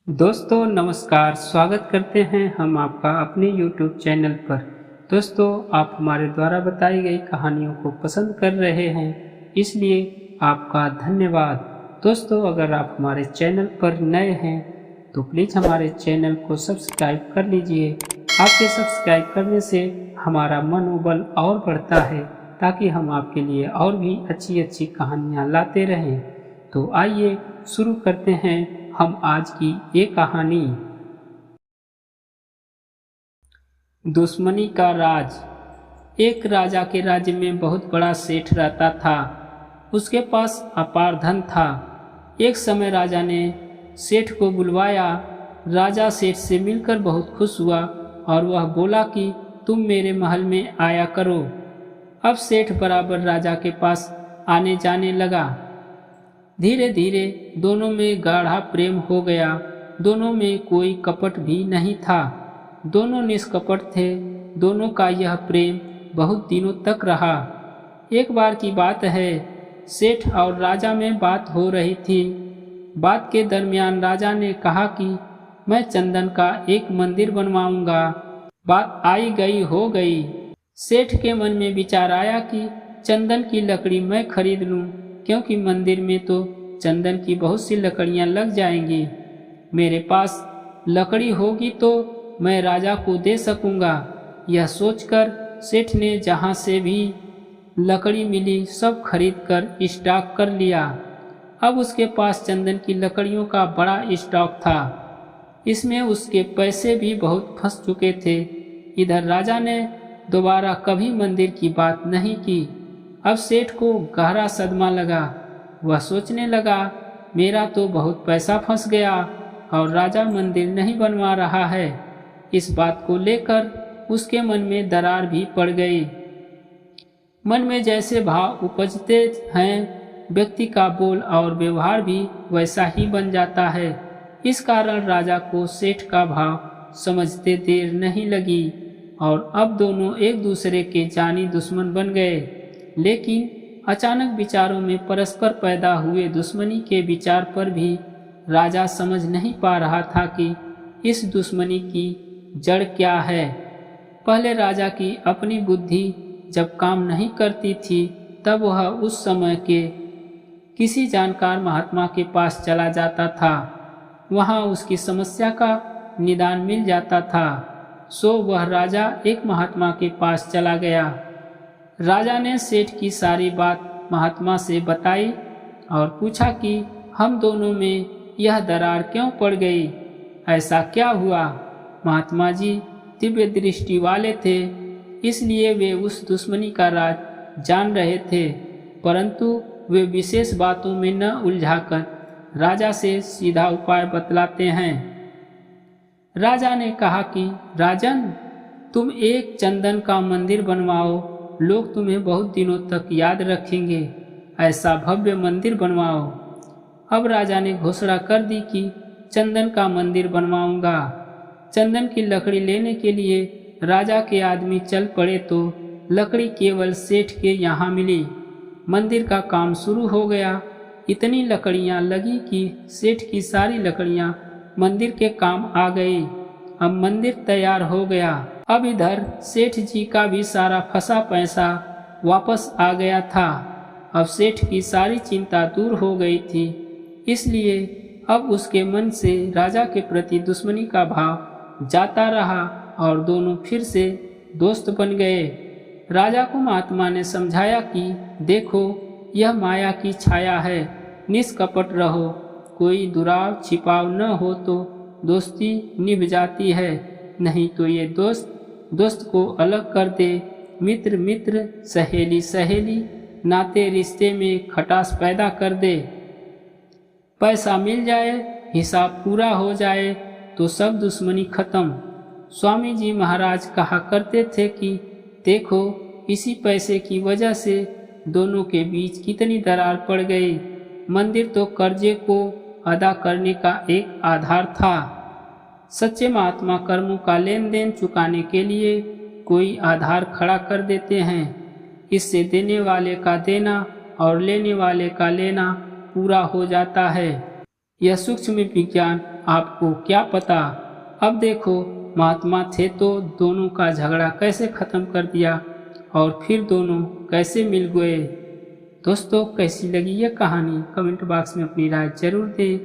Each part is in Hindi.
दोस्तों नमस्कार, स्वागत करते हैं हम आपका अपने YouTube चैनल पर। दोस्तों, आप हमारे द्वारा बताई गई कहानियों को पसंद कर रहे हैं, इसलिए आपका धन्यवाद। दोस्तों, अगर आप हमारे चैनल पर नए हैं तो प्लीज़ हमारे चैनल को सब्सक्राइब कर लीजिए। आपके सब्सक्राइब करने से हमारा मनोबल और बढ़ता है ताकि हम आपके लिए और भी अच्छी अच्छी कहानियाँ लाते रहें। तो आइए शुरू करते हैं हम आज की ये कहानी। दुश्मनी का राज। एक राजा के राज्य में बहुत बड़ा सेठ रहता था। उसके पास अपार धन था। एक समय राजा ने सेठ को बुलवाया। राजा सेठ से मिलकर बहुत खुश हुआ और वह बोला कि तुम मेरे महल में आया करो। अब सेठ बराबर राजा के पास आने जाने लगा। धीरे धीरे दोनों में गाढ़ा प्रेम हो गया। दोनों में कोई कपट भी नहीं था। दोनों निष्कपट थे। दोनों का यह प्रेम बहुत दिनों तक रहा। एक बार की बात है, सेठ और राजा में बात हो रही थी। बात के दरमियान राजा ने कहा कि मैं चंदन का एक मंदिर बनवाऊंगा। बात आई गई हो गई। सेठ के मन में विचार आया कि चंदन की लकड़ी मैं खरीद लूं, क्योंकि मंदिर में तो चंदन की बहुत सी लकड़ियां लग जाएंगी। मेरे पास लकड़ी होगी तो मैं राजा को दे सकूंगा। यह सोचकर सेठ ने जहां से भी लकड़ी मिली सब खरीदकर स्टॉक कर लिया। अब उसके पास चंदन की लकड़ियों का बड़ा स्टॉक था। इसमें उसके पैसे भी बहुत फंस चुके थे। इधर राजा ने दोबारा कभी मंदिर की बात नहीं की। अब सेठ को गहरा सदमा लगा। वह सोचने लगा, मेरा तो बहुत पैसा फंस गया और राजा मंदिर नहीं बनवा रहा है। इस बात को लेकर उसके मन में दरार भी पड़ गई। मन में जैसे भाव उपजते हैं, व्यक्ति का बोल और व्यवहार भी वैसा ही बन जाता है। इस कारण राजा को सेठ का भाव समझते देर नहीं लगी और अब दोनों एक दूसरे के जानी दुश्मन बन गए। लेकिन अचानक विचारों में परस्पर पैदा हुए दुश्मनी के विचार पर भी राजा समझ नहीं पा रहा था कि इस दुश्मनी की जड़ क्या है। पहले राजा की अपनी बुद्धि जब काम नहीं करती थी, तब वह उस समय के किसी जानकार महात्मा के पास चला जाता था। वहां उसकी समस्या का निदान मिल जाता था। सो वह राजा एक महात्मा के पास चला गया। राजा ने सेठ की सारी बात महात्मा से बताई और पूछा कि हम दोनों में यह दरार क्यों पड़ गई, ऐसा क्या हुआ। महात्मा जी दिव्य दृष्टि वाले थे, इसलिए वे उस दुश्मनी का राज जान रहे थे, परंतु वे विशेष बातों में न उलझाकर राजा से सीधा उपाय बतलाते हैं। राजा ने कहा कि राजन, तुम एक चंदन का मंदिर बनवाओ, लोग तुम्हें बहुत दिनों तक याद रखेंगे। ऐसा भव्य मंदिर बनवाओ। अब राजा ने घोषणा कर दी कि चंदन का मंदिर बनवाऊंगा। चंदन की लकड़ी लेने के लिए राजा के आदमी चल पड़े तो लकड़ी केवल सेठ के यहाँ मिली। मंदिर का काम शुरू हो गया। इतनी लकड़ियाँ लगी कि सेठ की सारी लकड़ियाँ मंदिर के काम आ गई। अब मंदिर तैयार हो गया। अब इधर सेठ जी का भी सारा फंसा पैसा वापस आ गया था। अब सेठ की सारी चिंता दूर हो गई थी, इसलिए अब उसके मन से राजा के प्रति दुश्मनी का भाव जाता रहा और दोनों फिर से दोस्त बन गए। राजा को महात्मा ने समझाया कि देखो, यह माया की छाया है, निष्कपट रहो, कोई दुराव छिपाव न हो तो दोस्ती निभ जाती है, नहीं तो ये दोस्त दोस्त को अलग कर दे, मित्र मित्र, सहेली सहेली, नाते रिश्ते में खटास पैदा कर दे। पैसा मिल जाए, हिसाब पूरा हो जाए तो सब दुश्मनी खत्म। स्वामी जी महाराज कहा करते थे कि देखो, इसी पैसे की वजह से दोनों के बीच कितनी दरार पड़ गई। मंदिर तो कर्जे को अदा करने का एक आधार था। सच्चे महात्मा कर्मों का लेन देन चुकाने के लिए कोई आधार खड़ा कर देते हैं। इससे देने वाले का देना और लेने वाले का लेना पूरा हो जाता है। यह सूक्ष्म विज्ञान आपको क्या पता। अब देखो, महात्मा थे तो दोनों का झगड़ा कैसे ख़त्म कर दिया और फिर दोनों कैसे मिल गए। दोस्तों, कैसी लगी ये कहानी कमेंट बॉक्स में अपनी राय जरूर दें।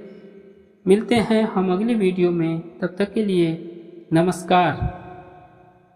मिलते हैं हम अगली वीडियो में, तब तक के लिए नमस्कार।